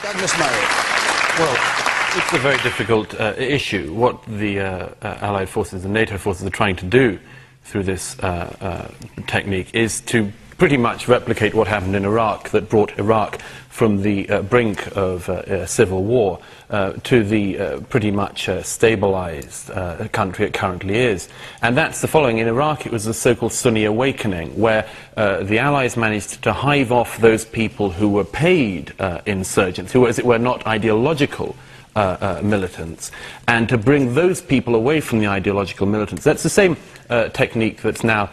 Douglas Murray. Well, it's a very difficult issue. What the Allied forces, the NATO forces, are trying to do through this technique is to pretty much replicate what happened in Iraq, that brought Iraq from the brink of civil war to the pretty much stabilized country it currently is. And that's the following. In Iraq, it was the so-called Sunni awakening, where the Allies managed to hive off those people who were paid insurgents, who were, as it were, not ideological militants, and to bring those people away from the ideological militants. That's the same technique that's now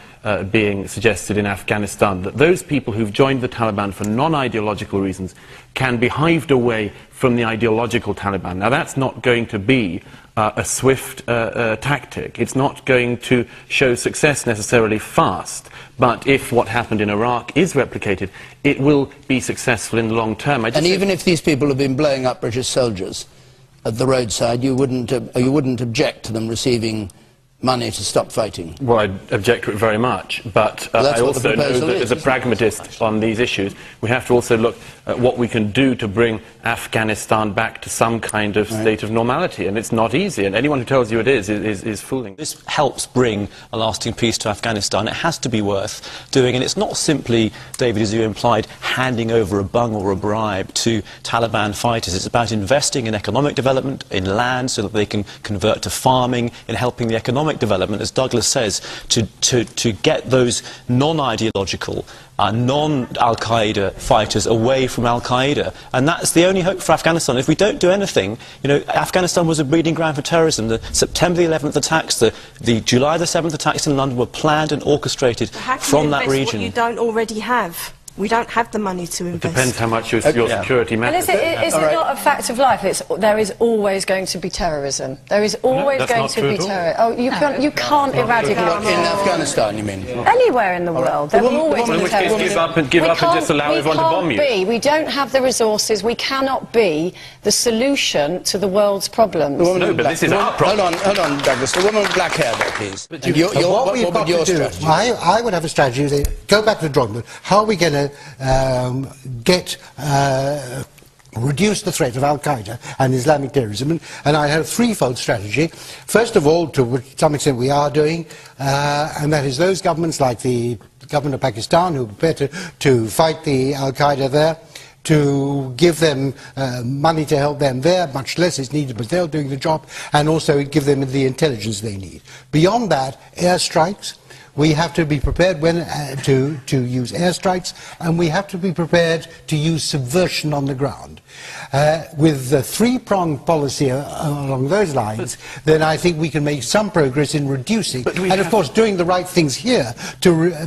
being suggested in Afghanistan, that those people who've joined the Taliban for non-ideological reasons can be hived away from the ideological Taliban. Now, that's not going to be a swift tactic. It's not going to show success necessarily fast, but if what happened in Iraq is replicated, it will be successful in the long term. And even if these people have been blowing up British soldiers at the roadside, you wouldn't object to them receiving money to stop fighting? Well, I object to it very much, but I also know that as a pragmatist on these issues, we have to also look at what we can do to bring Afghanistan back to some kind of state of normality, and it's not easy, and anyone who tells you it is fooling. This helps bring a lasting peace to Afghanistan. It has to be worth doing, and it's not simply, David, as you implied, handing over a bung or a bribe to Taliban fighters. It's about investing in economic development, in land, so that they can convert to farming, in helping the economic development, as Douglas says, to get those non-ideological, non-Al-Qaeda fighters away from Al-Qaeda. And that's the only hope for Afghanistan. If we don't do anything, you know, Afghanistan was a breeding ground for terrorism. The September the 11th attacks, the July the 7th attacks in London were planned and orchestrated from that region. What you don't already have? We don't have the money to invest. It depends how much your security matters. And is it not a fact of life? There is always going to be terrorism. There is always going to be terror. Oh, you can't eradicate it. In Afghanistan, you mean? Anywhere in the world. There will always be terrorism. Give up and just allow everyone to bomb you. We don't have the resources. We cannot be the solution to the world's problems. No, but this is our problem. Hold on, Douglas. The woman with black hair there, please. What would your strategy? I would have a strategy. Go back to the drawing board. How are we going to reduce the threat of Al-Qaeda and Islamic terrorism? And I have a threefold strategy. First of all, to some extent we are doing, and that is those governments like the government of Pakistan who are prepared to fight the Al-Qaeda there, to give them money to help them there. Much less is needed, but they're doing the job, and also give them the intelligence they need. Beyond that, airstrikes. We have to be prepared to use airstrikes, and we have to be prepared to use subversion on the ground. With the three-pronged policy along those lines, then I think we can make some progress in reducing, and of course doing the right things here,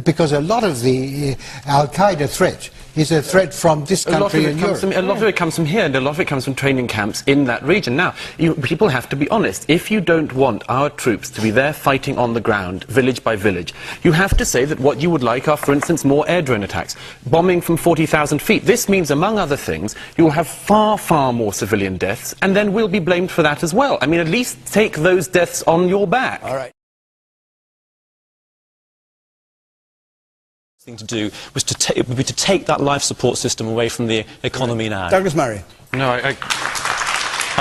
because a lot of the Al-Qaeda threat is a threat from this country and Europe. A lot of it comes from here, and a lot of it comes from training camps in that region. Now, people have to be honest. If you don't want our troops to be there fighting on the ground, village by village, you have to say that what you would like are, for instance, more air drone attacks, bombing from 40,000 feet. This means, among other things, you will have far, far more civilian deaths, and then we'll be blamed for that as well. I mean, at least take those deaths on your back. All right. Thing to do was to take that life support system away from the economy now. Douglas Murray. No, I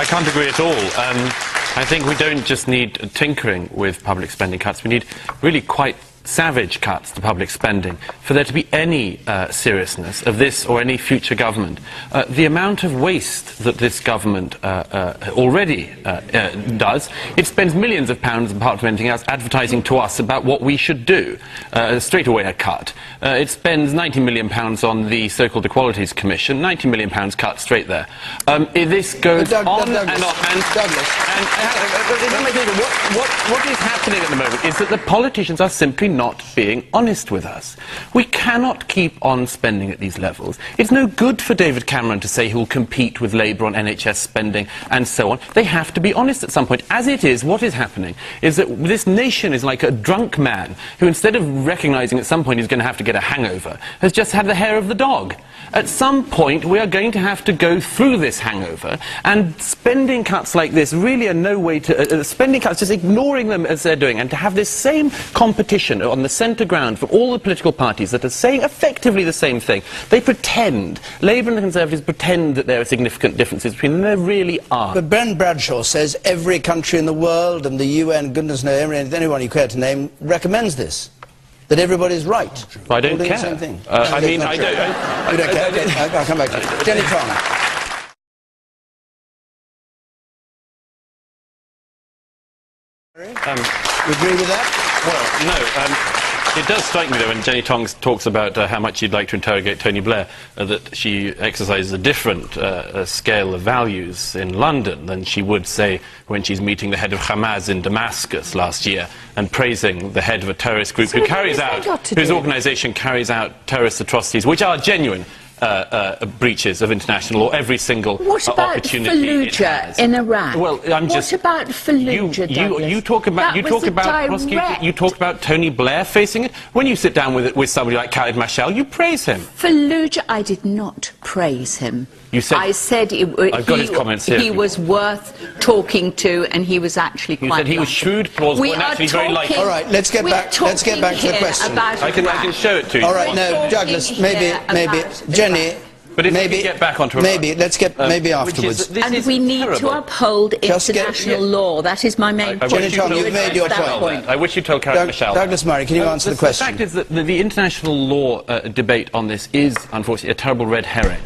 can't agree at all. I think we don't just need tinkering with public spending cuts. We need really quite savage cuts to public spending for there to be any seriousness of this or any future government. The amount of waste that this government already does, it spends millions of pounds, apart from anything else, advertising to us about what we should do. Straight away a cut. It spends £90 million on the so-called Equalities Commission, £90 million cut straight there. This goes on and on. What is happening at the moment is that the politicians are simply not being honest with us. We cannot keep on spending at these levels. It's no good for David Cameron to say he'll compete with Labour on NHS spending and so on. They have to be honest at some point. As it is, what is happening is that this nation is like a drunk man who, instead of recognising at some point he's going to have to get a hangover, has just had the hair of the dog. At some point, we are going to have to go through this hangover, and spending cuts like this really are no way to... spending cuts, just ignoring them as they're doing, and to have this same competition on the centre ground from all the political parties that are saying effectively the same thing. They pretend, Labour and the Conservatives pretend that there are significant differences between them. There really are. But Ben Bradshaw says every country in the world and the UN, goodness knows, anyone you care to name, recommends this. That everybody's right. I don't care. The same thing. I mean, I don't... You don't care? I'll come back to you. Jenny Tong. You agree with that? Well, no. It does strike me, though, when Jenny Tong talks about how much she'd like to interrogate Tony Blair, that she exercises a different scale of values in London than she would say when she's meeting the head of Hamas in Damascus last year and praising the head of a terrorist group whose organisation carries out terrorist atrocities, which are genuine breaches of international law, every single opportunity it has. What about Fallujah in Iraq? Well, what about Fallujah, you talk about prosecuting, you talk about Tony Blair facing it. When you sit down with somebody like Khalid Mashal, you praise him. Fallujah, I did not praise him. You said, I said I've got his comments here. He was worth talking to, and he was actually quite. You said he was shrewd, plausible, and actually very likely. All right, let's get back to the question. I can show it to you. All right, no, Douglas, maybe Jenny. But if maybe get back onto maybe afterwards. And we need to uphold international law. That is my main point. Jenny Tong, you've made your point. I wish you told Karen Michelle. Douglas Murray, can you answer the question? The fact is that the international law debate on this is, unfortunately, a terrible red herring.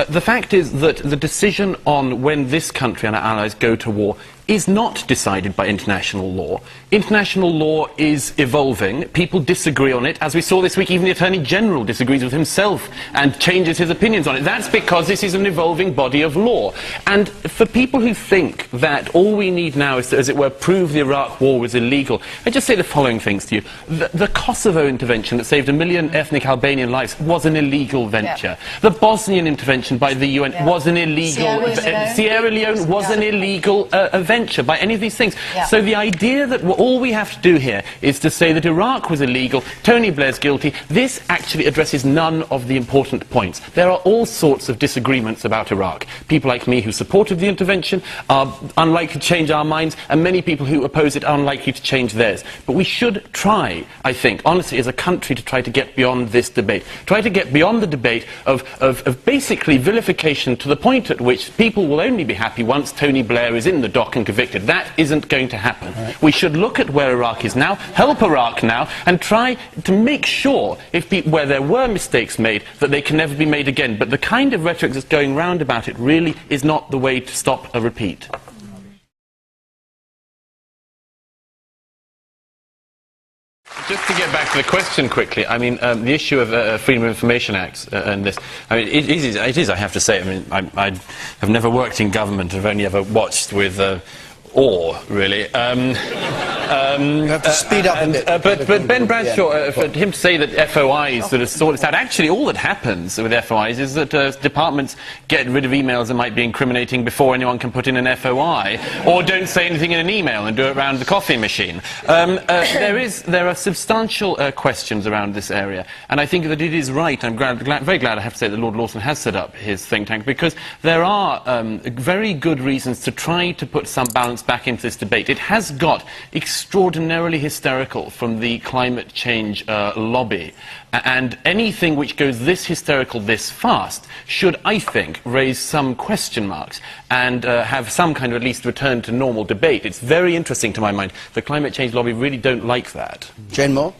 The fact is that the decision on when this country and our allies go to war is not decided by international law. International law is evolving. People disagree on it. As we saw this week, even the Attorney General disagrees with himself and changes his opinions on it. That's because this is an evolving body of law. And for people who think that all we need now is to, as it were, prove the Iraq war was illegal, I just say the following things to you. The Kosovo intervention that saved 1 million ethnic Albanian lives was an illegal venture. The Bosnian intervention by the UN was an illegal... Sierra Leone was an illegal venture by any of these things. So the idea that all we have to do here is to say that Iraq was illegal, Tony Blair's guilty, this actually addresses none of the important points. There are all sorts of disagreements about Iraq. People like me who supported the intervention are unlikely to change our minds, and many people who oppose it are unlikely to change theirs. But we should try, I think, honestly, as a country, to try to get beyond this debate. Try to get beyond the debate of basically vilification to the point at which people will only be happy once Tony Blair is in the dock and convicted. That isn't going to happen. Right. We should look at where Iraq is now, help Iraq now, and try to make sure, where there were mistakes made, that they can never be made again. But the kind of rhetoric that's going round about it really is not the way to stop a repeat. Just to get back to the question quickly, I mean, the issue of Freedom of Information Act and this, I mean, it is, I have to say, I mean, I have never worked in government, I've only ever watched with awe, really. You have to speed up a bit. But Ben Bradshaw, for him to say that FOIs sort of sort this out, actually all that happens with FOIs is that departments get rid of emails that might be incriminating before anyone can put in an FOI, or don't say anything in an email and do it around the coffee machine. There are substantial questions around this area, and I think that it is right. I'm very glad I have to say that Lord Lawson has set up his think tank, because there are very good reasons to try to put some balance back into this debate. It has got extraordinarily hysterical from the climate change lobby, and anything which goes this hysterical this fast should, I think, raise some question marks and have some kind of at least return to normal debate. It's very interesting to my mind. The climate change lobby really don't like that. Jane Moore?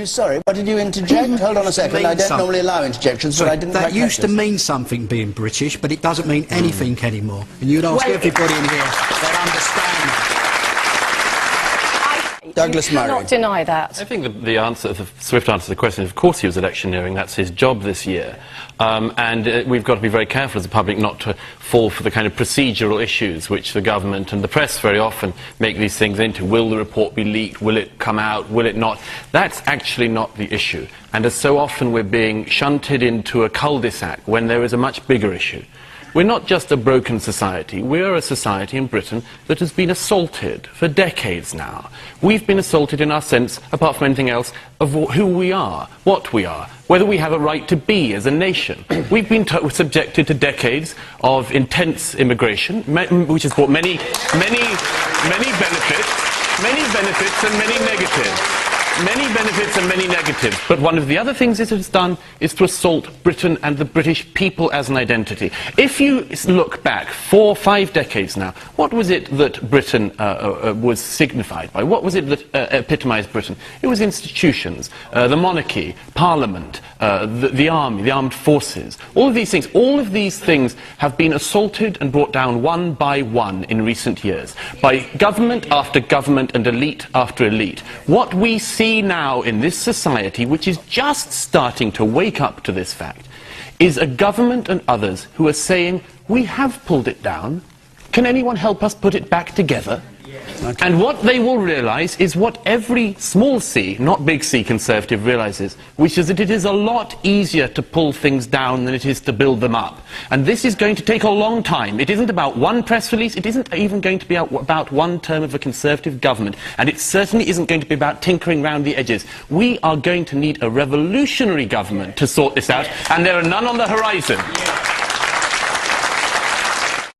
Sorry, what did you interject? Hold on a second, I don't normally allow interjections, but I didn't That used to mean something, being British, but it doesn't mean anything anymore. And you'd ask everybody in here, they'd understand that. Douglas Murray. You cannot deny that. I think the answer, the swift answer to the question is, of course he was electioneering, that's his job this year. And we've got to be very careful as a public not to fall for the kind of procedural issues which the government and the press very often make these things into. Will the report be leaked? Will it come out? Will it not? That's actually not the issue. And as so often we're being shunted into a cul-de-sac when there is a much bigger issue. we're not just a broken society. We're a society in Britain that has been assaulted for decades now. We've been assaulted in our sense, apart from anything else, of who we are, what we are, whether we have a right to be as a nation. We've been subjected to decades of intense immigration, which has brought many benefits and many negatives. Many benefits and many negatives, but one of the other things it has done is to assault Britain and the British people as an identity. If you look back 4 or 5 decades now, what was it that Britain was signified by? What was it that epitomised Britain? It was institutions, the monarchy, Parliament, the army, the armed forces, all of these things. All of these things have been assaulted and brought down one by one in recent years, by government after government and elite after elite. What we see now in this society, which is just starting to wake up to this fact, is a government and others who are saying, we have pulled it down, can anyone help us put it back together? Okay. And what they will realise is what every small c, not big C conservative realises, which is that it is a lot easier to pull things down than it is to build them up. And this is going to take a long time. It isn't about one press release, it isn't even going to be about one term of a Conservative government, and it certainly isn't going to be about tinkering round the edges. We are going to need a revolutionary government to sort this out, and there are none on the horizon.